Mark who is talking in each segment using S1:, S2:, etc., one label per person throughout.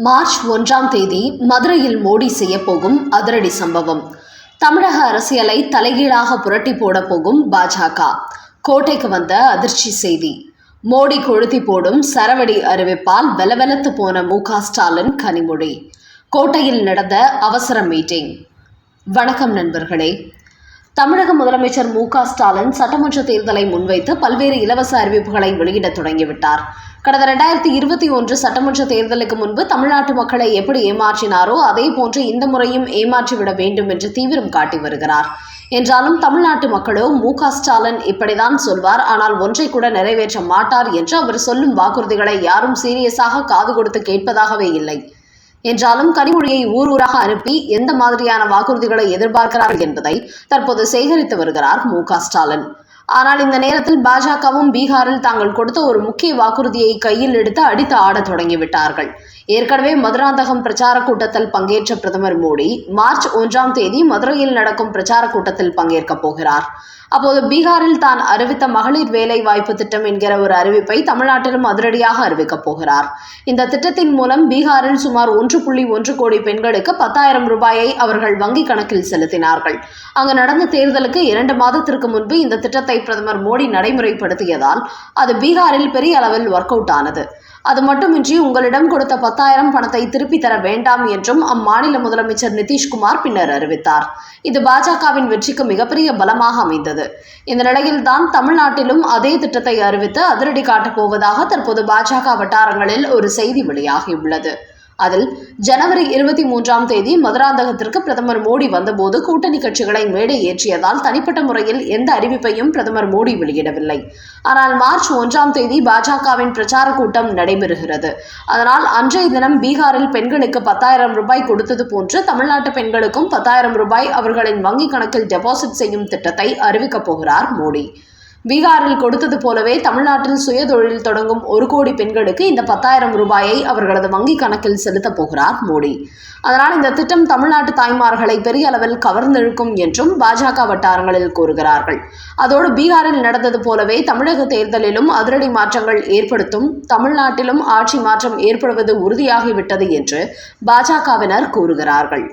S1: March 1ஆம் தேதி மதுரையில் மோடி செய்யப்போகும் அதிரடி சம்பவம். தமிழக அரசியலை தலைகீழாக புரட்டி போட போகும் பாஜக. கோட்டைக்கு வந்த அதிர்ச்சி செய்தி. மோடி கொளுத்தி போடும் சரவெடி அறிவிப்பால் வெலவெலத்து போன மு.க.ஸ்டாலின் கனிமொழி. கோட்டையில் நடந்த அவசர மீட்டிங். வணக்கம் நண்பர்களே. தமிழக முதலமைச்சர் மு.க.ஸ்டாலின் சட்டமன்ற தேர்தலை முன்வைத்து பல்வேறு இலவச அறிவிப்புகளை வெளியிட தொடங்கிவிட்டார். கடந்த 2021 சட்டமன்ற தேர்தலுக்கு முன்பு தமிழ்நாட்டு மக்களை எப்படி ஏமாற்றினாரோ அதே போன்று இந்த முறையும் ஏமாற்றிவிட வேண்டும் என்று தீவிரம் காட்டி வருகிறார். என்றாலும் தமிழ்நாட்டு மக்களோ மு.க.ஸ்டாலின் இப்படிதான் சொல்வார், ஆனால் ஒன்றை கூட நிறைவேற்ற மாட்டார் என்று அவர் சொல்லும் வாக்குறுதிகளை யாரும் சீரியஸாக காது கொடுத்து கேட்பதாகவே இல்லை. என்றாலும் கனிமொழியை ஊர் ஊராக அனுப்பி எந்த மாதிரியான வாக்குறுதிகளை எதிர்பார்க்கிறார்கள் என்பதை தற்போது சேகரித்து வருகிறார் மு.க.ஸ்டாலின். ஆனால் இந்த நேரத்தில் பாஜகவும் பீகாரில் தாங்கள் கொடுத்த ஒரு முக்கிய வாக்குறுதியை கையில் எடுத்து அடித்து ஆடத் தொடங்கிவிட்டார்கள். ஏற்கனவே மதுராந்தகம் பிரச்சார கூட்டத்தில் பங்கேற்ற பிரதமர் மோடி மார்ச் 1ஆம் தேதி மதுரையில் நடக்கும் பிரச்சார கூட்டத்தில் பங்கேற்கப் போகிறார். அப்போது பீகாரில் தான் அறிவித்த மகளிர் வேலை வாய்ப்பு திட்டம் என்கிற ஒரு அறிவிப்பை தமிழ்நாட்டிலும் அதிரடியாக அறிவிக்கப் போகிறார். இந்த திட்டத்தின் மூலம் பீகாரில் சுமார் 1.1 கோடி பெண்களுக்கு 10,000 ரூபாயை அவர்கள் வங்கிக் கணக்கில் செலுத்தினார்கள். அங்கு நடந்த தேர்தலுக்கு 2 மாதத்திற்கு முன்பு இந்த திட்டத்தை பிரதமர் மோடி நடைமுறைப்படுத்தியதால் அது பீகாரில் பெரிய அளவில் ஒர்க் அவுட் ஆனது. அது மட்டுமின்றி உங்களிடம் கொடுத்த 10,000 பணத்தை திருப்பி தர வேண்டாம் என்றும் அம்மாநில முதலமைச்சர் நிதிஷ்குமார் பின்னர் அறிவித்தார். இது பாஜகவின் வெற்றிக்கு மிகப்பெரிய பலமாக அமைந்தது. இந்த நிலையில்தான் தமிழ்நாட்டிலும் அதே திட்டத்தை அறிவித்து அதிரடி காட்டப் போவதாக தற்போது பாஜக வட்டாரங்களில் ஒரு செய்தி வெளியாகியுள்ளது. அதில் ஜனவரி 23ஆம் தேதி மதுராந்தகத்திற்கு பிரதமர் மோடி வந்தபோது கூட்டணி கட்சிகளை மேடை ஏற்றியதால் தனிப்பட்ட முறையில் எந்த அறிவிப்பையும் பிரதமர் மோடி வெளியிடவில்லை. ஆனால் மார்ச் 1ஆம் தேதி பாஜகவின் பிரச்சார கூட்டம் நடைபெறுகிறது. அதனால் அன்றைய தினம் பீகாரில் பெண்களுக்கு 10,000 ரூபாய் கொடுத்தது போன்று தமிழ்நாட்டு பெண்களுக்கும் 10,000 ரூபாய் அவர்களின் வங்கிக் கணக்கில் டெபாசிட் செய்யும் திட்டத்தை அறிவிக்கப் போகிறார் மோடி. பீகாரில் கொடுத்தது போலவே தமிழ்நாட்டில் சுயதொழில் தொடங்கும் 1 கோடி பெண்களுக்கு இந்த 10,000 ரூபாயை அவர்களது வங்கிக் கணக்கில் செலுத்தப் போகிறார் மோடி. அதனால் இந்த திட்டம் தமிழ்நாட்டு தாய்மார்களை பெரிய அளவில் கவர்ந்தெழுக்கும் என்றும் பாஜக வட்டாரங்களில் கூறுகிறார்கள். அதோடு பீகாரில் நடந்தது போலவே தமிழக தேர்தலிலும் அதிரடி மாற்றங்கள் ஏற்படுத்தும், தமிழ்நாட்டிலும் ஆட்சி மாற்றம் ஏற்படுவது உறுதியாகிவிட்டது என்று பாஜகவினர் கூறுகிறார்கள்.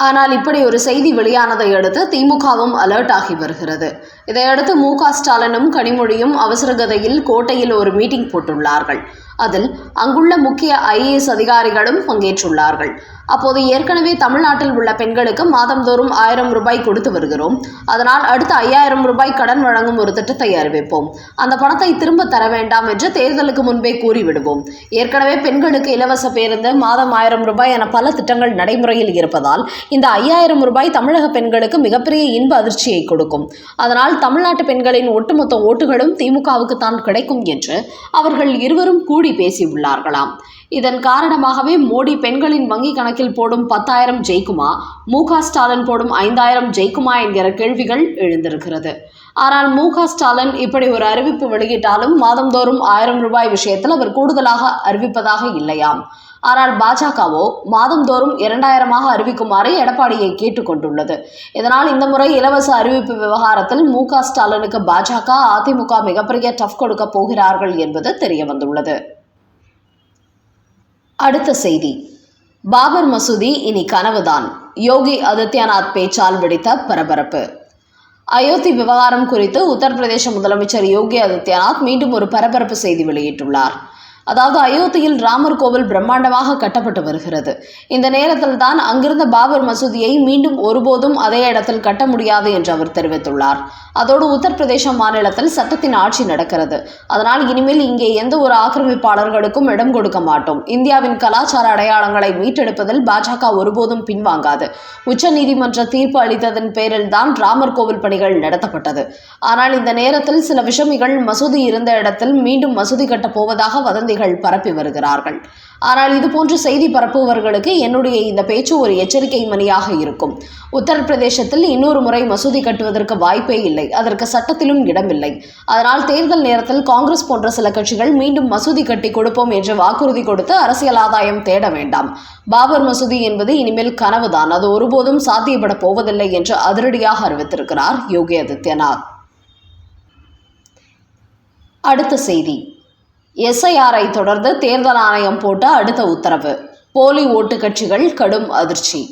S1: ஆனால் இப்படி ஒரு செய்தி வெளியானதை அடுத்து திமுகவும் அலர்ட் ஆகி வருகிறது. இதையடுத்து மு.க.ஸ்டாலினும் கனிமொழியும் அவசரகதியில் கோட்டையில் ஒரு மீட்டிங் போட்டுள்ளார்கள். அதில் அங்குள்ள முக்கிய IAS அதிகாரிகளும் பங்கேற்றுள்ளார்கள். அப்போது ஏற்கனவே தமிழ்நாட்டில் உள்ள பெண்களுக்கு மாதந்தோறும் 1000 ரூபாய் கொடுத்து வருகிறோம். அதனால் அடுத்த 5000 ரூபாய் கடன் வழங்கும் ஒரு திட்டத்தை அறிவிப்போம். அந்த பணத்தை திரும்ப தர வேண்டாம் என்று தேர்தலுக்கு முன்பே கூறிவிடுவோம். ஏற்கனவே பெண்களுக்கு இலவச பேருந்து, மாதம் 1000 ரூபாய் என பல திட்டங்கள் நடைமுறையில் இருப்பதால் இந்த 5000 ரூபாய் தமிழக பெண்களுக்கு மிகப்பெரிய இன்ப அதிர்ச்சியை கொடுக்கும். அதனால் தமிழ்நாட்டு பெண்களின் ஒட்டுமொத்த ஓட்டுகளும் திமுகவுக்கு தான் கிடைக்கும் என்று அவர்கள் இருவரும் கூடி பேசியுள்ளார்களாம். இதன் காரணமாகவே மோடி பெண்களின் வங்கி கணக்கில் போடும் 10,000 ஜெயிக்குமா, மு.க.ஸ்டாலின் போடும் 5,000 ஜெயிக்குமா என்கிற கேள்விகள் எழுந்திருக்கிறது. ஆனால் மு.க.ஸ்டாலின் இப்படி ஒரு அறிவிப்பு வெளியிட்டாலும் மாதந்தோறும் 1000 ரூபாய் விஷயத்தில் அவர் கூடுதலாக அறிவிப்பதாக இல்லையாம். ஆனால் பாஜகவோ மாதந்தோறும் 2000 அறிவிக்குமாறு எடப்பாடியை கேட்டுக்கொண்டுள்ளது. இதனால் இந்த முறை இலவச அறிவிப்பு விவகாரத்தில் மு.க.ஸ்டாலினுக்கு பாஜக, அதிமுக மிகப்பெரிய டஃப் கொடுக்க போகிறார்கள் என்பது தெரிய வந்துள்ளது. அடுத்த செய்தி. பாபர் மசூதி இனி கனவுதான், யோகி ஆதித்யநாத் பேச்சால் வெடித்த பரபரப்பு. அயோத்தி விவகாரம் குறித்து உத்தரப்பிரதேச முதலமைச்சர் யோகி ஆதித்யநாத் மீண்டும் ஒரு பரபரப்பு செய்தி வெளியிட்டுள்ளார். அதாவது அயோத்தியில் ராமர் கோவில் பிரம்மாண்டமாக கட்டப்பட்டு வருகிறது. இந்த நேரத்தில் தான் அங்கிருந்த பாபர் மசூதியை மீண்டும் ஒருபோதும் அதே இடத்தில் கட்ட முடியாது என்று அவர் தெரிவித்துள்ளார். அதோடு உத்தரப்பிரதேச மாநிலத்தில் சட்டத்தின் ஆட்சி நடக்கிறது. அதனால் இனிமேல் இங்கே எந்த ஒரு ஆக்கிரமிப்பாளர்களுக்கும் இடம் கொடுக்க மாட்டோம். இந்தியாவின் கலாச்சார அடையாளங்களை மீட்டெடுப்பதில் பாஜக ஒருபோதும் பின்வாங்காது. உச்சநீதிமன்ற தீர்ப்பு அளித்ததன் பேரில் தான் ராமர் கோவில் பணிகள் நடத்தப்பட்டது. ஆனால் இந்த நேரத்தில் சில விஷமிகள் மசூதி இருந்த இடத்தில் மீண்டும் மசூதி கட்டப் போவதாக வதந்திகள் பரப்பி வருகிறார்கள். ஆனால் இதுபோன்ற செய்தி பரப்புபவர்களுக்கு என்னுடைய இந்த பேச்சு ஒரு எச்சரிக்கை மணியாக இருக்கும். உத்தரப்பிரதேசத்தில் இன்னொரு முறை மசூதி கட்டுவதற்கு வாய்ப்பே இல்லை. அதற்கு சட்டத்திலும் இடமில்லை. அதனால் தேர்தல் நேரத்தில் காங்கிரஸ் போன்ற சில கட்சிகள் மீண்டும் மசூதி கட்டி கொடுப்போம் என்று வாக்குறுதி கொடுத்து அரசியல் ஆதாயம் தேட வேண்டாம். பாபர் மசூதி என்பது இனிமேல் கனவுதான், அது ஒருபோதும் சாத்தியப்பட போவதில்லை என்று அதிரடியாக அறிவித்திருக்கிறார் யோகி ஆதித்யநாத். அடுத்த செய்தி. SIR-ஐ தொடர்ந்து தேர்தல் ஆணையம் போட்ட அடுத்த உத்தரவு. போலி ஓட்டு கட்சிகள் கடும் அதிர்ச்சி.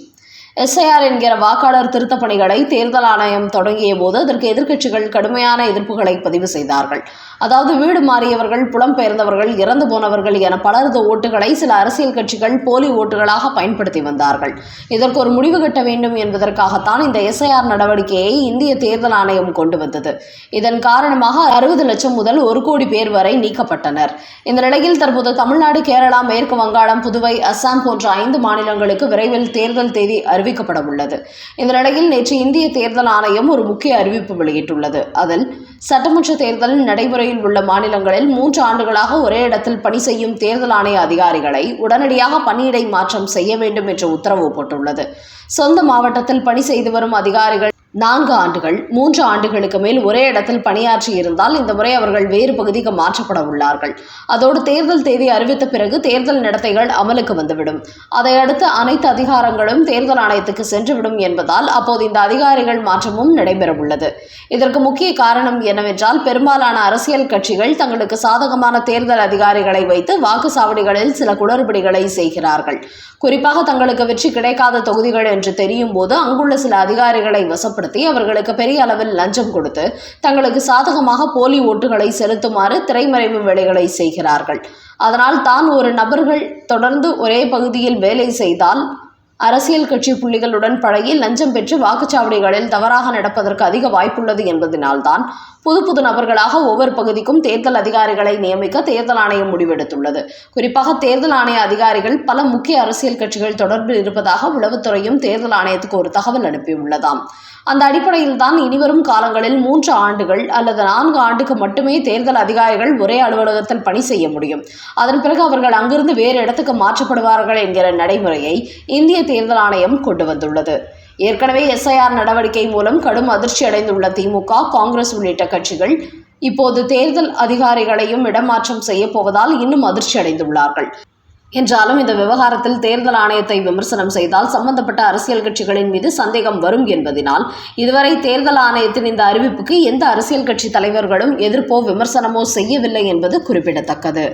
S1: SIR என்கிற வாக்காளர் திருத்தப் பணிகளை தேர்தல் ஆணையம் தொடங்கிய போது அதற்கு எதிர்க்கட்சிகள் கடுமையான எதிர்ப்புகளை பதிவு செய்தார்கள். அதாவது வீடு மாறியவர்கள், புலம்பெயர்ந்தவர்கள், இறந்து போனவர்கள் என பலரது ஓட்டுகளை சில அரசியல் கட்சிகள் போலி ஓட்டுகளாக பயன்படுத்தி வந்தார்கள். இதற்கு ஒரு முடிவு கட்ட வேண்டும் என்பதற்காகத்தான் இந்த SIR நடவடிக்கையை இந்திய தேர்தல் ஆணையம் கொண்டு வந்தது. இதன் காரணமாக 60 லட்சம் முதல் 1 கோடி பேர் வரை நீக்கப்பட்டனர். இந்த நிலையில் தற்போது தமிழ்நாடு, கேரளா, மேற்கு வங்காளம், புதுவை, அஸ்ஸாம் போன்ற 5 மாநிலங்களுக்கு விரைவில் தேர்தல் தேதி அறிவிக்கப்பட உள்ளது. இந்த நிலையில் நேற்று இந்திய தேர்தல் ஆணையம் ஒரு முக்கிய அறிவிப்பு வெளியிட்டுள்ளது. அதில் சட்டமன்ற தேர்தல் நடைமுறையில் உள்ள மாநிலங்களில் 3 ஆண்டுகளாக ஒரே இடத்தில் பணி செய்யும் தேர்தல் ஆணைய அதிகாரிகளை உடனடியாக பணியிடை மாற்றம் செய்ய வேண்டும் என்று உத்தரவு போட்டுள்ளது. சொந்த மாவட்டத்தில் பணி செய்து வரும் அதிகாரிகள் 4 ஆண்டுகள், 3 ஆண்டுகளுக்கு மேல் ஒரே இடத்தில் பணியாற்றி இருந்தால் இந்த முறை அவர்கள் வேறு பகுதிக்கு மாற்றப்பட உள்ளார்கள். அதோடு தேர்தல் தேதி அறிவித்த பிறகு தேர்தல் நடத்தைகள் அமலுக்கு வந்துவிடும். அதையடுத்து அனைத்து அதிகாரங்களும் தேர்தல் ஆணையத்துக்கு சென்றுவிடும் என்பதால் அப்போது இந்த அதிகாரிகள் மாற்றமும் நடைபெறவுள்ளது. இதற்கு முக்கிய காரணம் என்னவென்றால், பெரும்பாலான அரசியல் கட்சிகள் தங்களுக்கு சாதகமான தேர்தல் அதிகாரிகளை வைத்து வாக்குச்சாவடிகளில் சில குளறுபடிகளை செய்கிறார்கள். குறிப்பாக தங்களுக்கு வெற்றி கிடைக்காத தொகுதிகள் என்று தெரியும் போது அங்குள்ள சில அதிகாரிகளை வசப்படுத்தி அவர்களுக்கு பெரிய அளவில் லஞ்சம் கொடுத்து தங்களுக்கு சாதகமாக போலி ஓட்டுகளை செலுத்துமாறு திரைமறைவு வேலைகளை செய்கிறார்கள். அதனால் தான் ஒரு நபர்கள் தொடர்ந்து ஒரே பகுதியில் வேலை செய்தால் அரசியல் கட்சி புள்ளிகளுடன் பழகி லஞ்சம் பெற்று வாக்குச்சாவடிகளில் தவறாக நடப்பதற்கு அதிக வாய்ப்புள்ளது என்பதனால்தான் புது நபர்களாக ஒவ்வொரு பகுதிக்கும் தேர்தல் அதிகாரிகளை நியமிக்க தேர்தல் ஆணையம் முடிவெடுத்துள்ளது. குறிப்பாக தேர்தல் ஆணைய அதிகாரிகள் பல முக்கிய அரசியல் கட்சிகள் தொடர்பில் இருப்பதாக உளவுத்துறையும் தேர்தல் ஆணையத்துக்கு ஒரு தகவல் அனுப்பியுள்ளதாம். அந்த அடிப்படையில் தான் இனிவரும் காலங்களில் 3 ஆண்டுகள் அல்லது 4 ஆண்டுக்கு மட்டுமே தேர்தல் அதிகாரிகள் ஒரே அலுவலகத்தில் பணி செய்ய முடியும். அதன் பிறகு அவர்கள் அங்கிருந்து வேறு இடத்துக்கு மாற்றப்படுவார்கள் என்கிற நடைமுறையை இந்திய தேர்தல் ஆணையம் கொண்டு வந்துள்ளது. ஏற்கனவே SIR நடவடிக்கை மூலம் கடும் அதிர்ச்சி அடைந்துள்ள திமுக, காங்கிரஸ் உள்ளிட்ட கட்சிகள் இப்போது தேர்தல் அதிகாரிகளையும் இடமாற்றம் செய்ய போவதால் இன்னும் அதிர்ச்சி அடைந்துள்ளார்கள். என்றாலும் இந்த விவகாரத்தில் தேர்தல் ஆணையத்தை விமர்சனம் செய்தால் சம்பந்தப்பட்ட அரசியல் கட்சிகளின் மீது சந்தேகம் வரும் என்பதனால் இதுவரை தேர்தல் ஆணையத்தின் இந்த அறிவிப்புக்கு எந்த அரசியல் கட்சி தலைவர்களும் எதிர்ப்போ விமர்சனமோ செய்யவில்லை என்பது குறிப்பிடத்தக்கது.